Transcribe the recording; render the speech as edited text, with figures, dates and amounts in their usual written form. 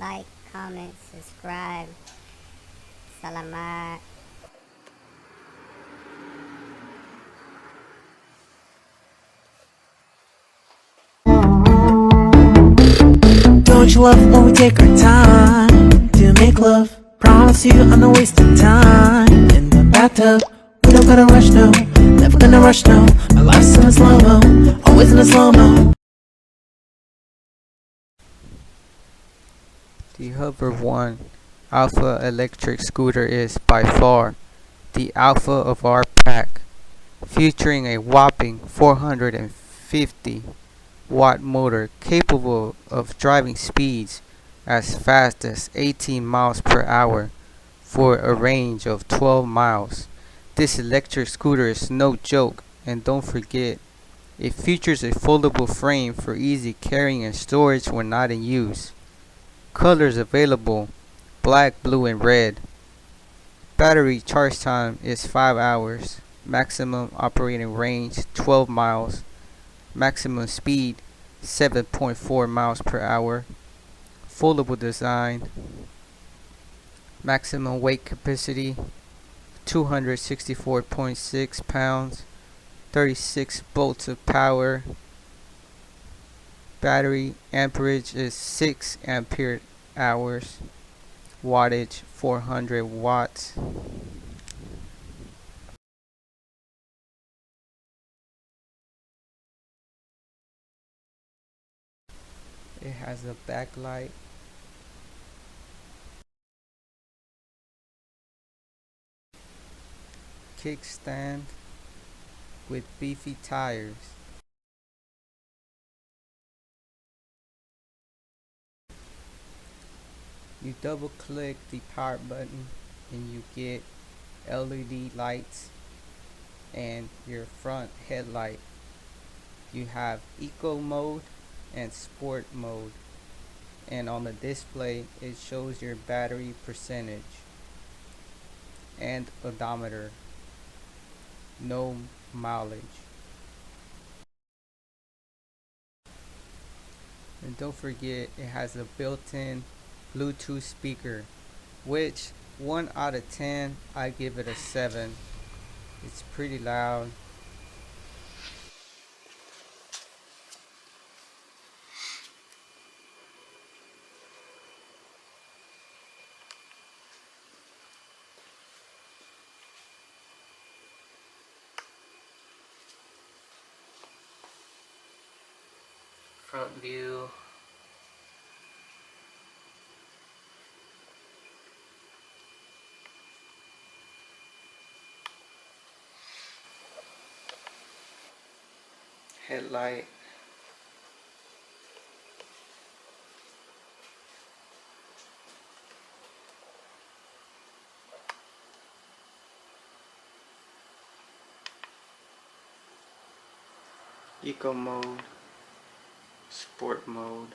like, comment, subscribe. Salamat. Don't you love when we take our time to make love? Promise you I'm not wasting time in the bathtub. We don't gotta rush, no. Never gonna rush, no. My life's in a slow-mo, always in a slow-mo. The Hover One Alpha electric scooter is by far the alpha of our pack, featuring a whopping 450 watt motor capable of driving speeds as fast as 18 miles per hour for a range of 12 miles. This electric scooter is no joke, and don't forget, it features a foldable frame for easy carrying and storage when not in use. Colors available: black, blue, and red. Battery charge time is 5 hours. Maximum operating range 12 miles. Maximum speed 7.4 miles per hour. Foldable design. Maximum weight capacity 264.6 pounds. 36 volts of power. Battery amperage is 6 ampere hours. Wattage 400 watts. It has a backlight, kickstand with beefy tires. You double click the power button and you get LED lights and your front headlight. You have eco mode and sport mode, and on the display it shows your battery percentage and odometer. No mileage. And don't forget, it has a built-in Bluetooth speaker, which 1 out of 10 I give it a 7. It's pretty loud. Front view. Headlight. Eco mode. Sport mode.